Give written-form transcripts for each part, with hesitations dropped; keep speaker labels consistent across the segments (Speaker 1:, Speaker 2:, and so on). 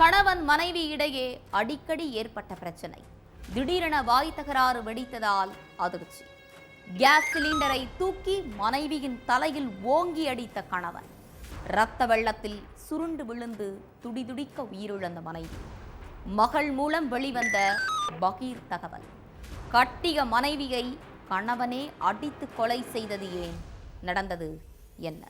Speaker 1: கணவன் மனைவி இடையே அடிக்கடி ஏற்பட்ட பிரச்சனை. திடீரென வாய் தகராறு வெடித்ததால் அதிர்ச்சி. கேஸ் சிலிண்டரை தூக்கி மனைவியின் தலையில் ஓங்கி அடித்த கணவன். இரத்த வெள்ளத்தில் சுருண்டு விழுந்து துடிதுடிக்க உயிரிழந்த மனைவி. மகள் மூலம் வெளிவந்த பகீர் தகவல். கட்டிய மனைவியை கணவனே அடித்து கொலை செய்தது ஏன்? நடந்தது என்ன?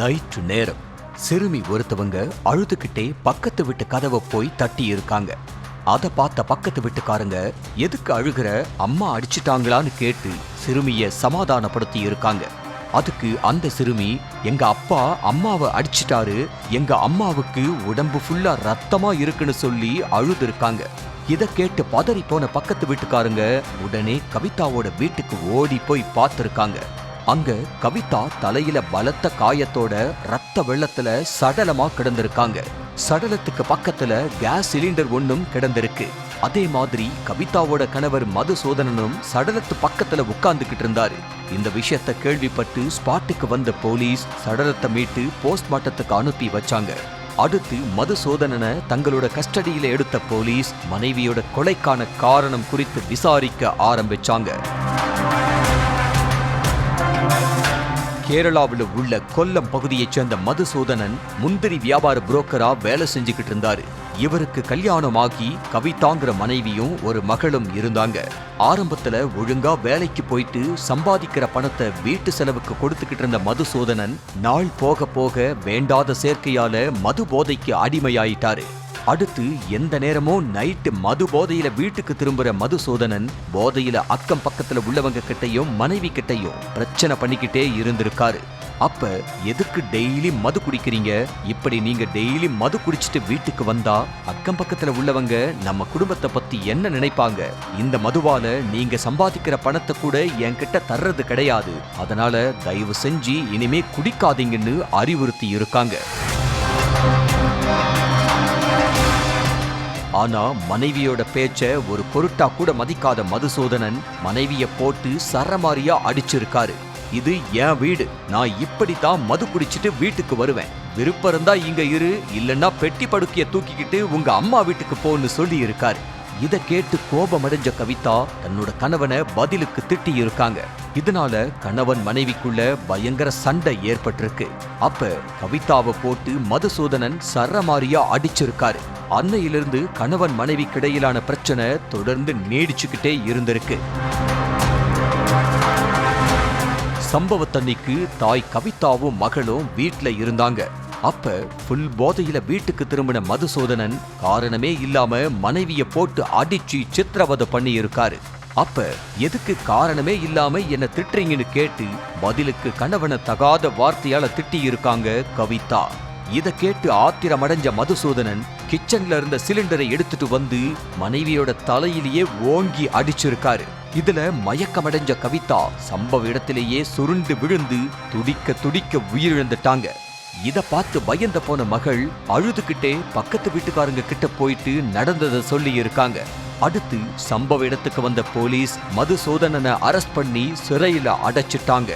Speaker 2: நைட்டு நேரம் சிறுமி ஒருத்தவங்க அழுதுகிட்டே பக்கத்து வீட்டு கதவை போய் தட்டி இருக்காங்க. அதை பார்த்த பக்கத்து வீட்டுக்காரங்க எதுக்கு அழுகிற, அம்மா அடிச்சிட்டாங்களான்னு கேட்டு சிறுமிய சமாதானப்படுத்தி இருக்காங்க. அதுக்கு அந்த சிறுமி, எங்க அப்பா அம்மாவை அடிச்சிட்டாரு, எங்க அம்மாவுக்கு உடம்பு ஃபுல்லா ரத்தமா இருக்குன்னு சொல்லி அழுது இருக்காங்க. இதை கேட்டு பதறி போன பக்கத்து வீட்டுக்காரங்க உடனே கவிதாவோட வீட்டுக்கு ஓடி போய் பார்த்திருக்காங்க. அங்க கவிதா தலையில பலத்த காயத்தோட ரத்த வெள்ளத்துல சடலமா கிடந்திருக்காங்க. சடலத்துக்கு பக்கத்துல கேஸ் சிலிண்டர் ஒன்னும் கிடந்திருக்கு. அதே மாதிரி கவிதாவோட கணவர் மதுசூதனனும் சடலத்து பக்கத்துல உட்கார்ந்துகிட்டு இருந்தாரு. இந்த விஷயத்த கேள்விப்பட்டு ஸ்பாட்டுக்கு வந்த போலீஸ் சடலத்தை மீட்டு போஸ்ட்மார்ட்டத்துக்கு அனுப்பி வச்சாங்க. அடுத்து மதுசூதனனை தங்களோட கஸ்டடியில எடுத்த போலீஸ் மனைவியோட கொலைக்கான காரணம் குறித்து விசாரிக்க ஆரம்பிச்சாங்க. கேரளாவில் உள்ள கொல்லம் பகுதியைச் சேர்ந்த மதுசூதனன் முந்திரி வியாபார புரோக்கரா வேலை செஞ்சுக்கிட்டு இருந்தாரு. இவருக்கு கல்யாணமாகி கவிதாங்கிற மனைவியும் ஒரு மகளும் இருந்தாங்க. ஆரம்பத்துல ஒழுங்கா வேலைக்கு போயிட்டு சம்பாதிக்கிற பணத்தை வீட்டு செலவுக்கு கொடுத்துக்கிட்டு இருந்த மதுசூதனன் நாள் போக போக வேண்டாத சேர்க்கையால மது போதைக்கு அடிமையாயிட்டாரு. அடுத்து எந்த நேரமோ நைட்டு மது போதையில வீட்டுக்கு திரும்புற மதுசூதனன் போதையில அக்கம் பக்கத்துல உள்ளவங்க கிட்டையும் மனைவி கிட்டையும் பிரச்சனை பண்ணிக்கிட்டே இருந்திருக்காரு. அப்ப எதுக்கு டெய்லி மது குடிக்கிறீங்க, இப்படி நீங்க டெய்லி மது குடிச்சிட்டு வீட்டுக்கு வந்தா அக்கம் பக்கத்துல உள்ளவங்க நம்ம குடும்பத்தை பத்தி என்ன நினைப்பாங்க, இந்த மதுவால நீங்க சம்பாதிக்கிற பணத்தை கூட என்கிட்ட தர்றது கிடையாது, அதனால தயவு செஞ்சு இனிமே குடிக்காதீங்கன்னு அறிவுறுத்தி இருக்காங்க. ஆனா மனைவியோட பேச்ச ஒரு பொருட்டா கூட மதிக்காத மதுசூதனன் மனைவிய போட்டு சரமாரியா அடிச்சிருக்காரு. இது என் வீடு, நான் இப்படித்தான் மது குடிச்சிட்டு வீட்டுக்கு வருவேன், விருப்பம் இருந்தா இங்க இரு, இல்லன்னா பெட்டி படுக்கைய தூக்கிக்கிட்டு உங்க அம்மா வீட்டுக்கு போன்னு சொல்லி இருக்காரு. இதை கேட்டு கோபமடைஞ்ச கவிதா தன்னோட கணவனை பதிலுக்கு திட்டி இருக்காங்க. இதனால கணவன் மனைவிக்குள்ள பயங்கர சண்டை ஏற்பட்டிருக்கு. அப்ப கவிதாவை போட்டு மதுசூதனன் சரமாரியா அடிச்சிருக்காரு. அன்னையிலிருந்து கணவன் மனைவிக்கு இடையிலான பிரச்சனை தொடர்ந்து நீடிச்சுக்கிட்டே இருந்திருக்கு. சம்பவத்தன்னைக்கு தாய் கவிதாவும் மகளும் வீட்டுல இருந்தாங்க. அப்ப புல் போதையில வீட்டுக்கு திரும்பின மதுசூதனன் காரணமே இல்லாம மனைவிய போட்டு அடிச்சு சித்திரவதை பண்ணி இருக்காரு. அப்ப எதுக்கு காரணமே இல்லாம என்ன திட்டுறீங்கன்னு கேட்டு பதிலுக்கு கணவனை தகாத வார்த்தையால திட்டி இருக்காங்க கவிதா. இதை கேட்டு ஆத்திரமடைஞ்ச மதுசூதனன் கிச்சன்ல இருந்த சிலிண்டரை எடுத்துட்டு வந்து மனைவியோட தலையிலேயே ஓங்கி அடிச்சிருக்காரு. இதுல மயக்கமடைஞ்ச கவிதா சம்பவ இடத்திலேயே சுருண்டு விழுந்து துடிக்க துடிக்க உயிரிழந்துட்டாங்க. இத பார்த்து பயந்த போன மகள் அழுதுகிட்டே பக்கத்து வீட்டுக்காரங்க கிட்ட போயிட்டு நடந்ததை சொல்லி இருக்காங்க. அடுத்து சம்பவ இடத்துக்கு வந்த போலீஸ் மதுசூதனனை அரெஸ்ட் பண்ணி சிறையில அடைச்சிட்டாங்க.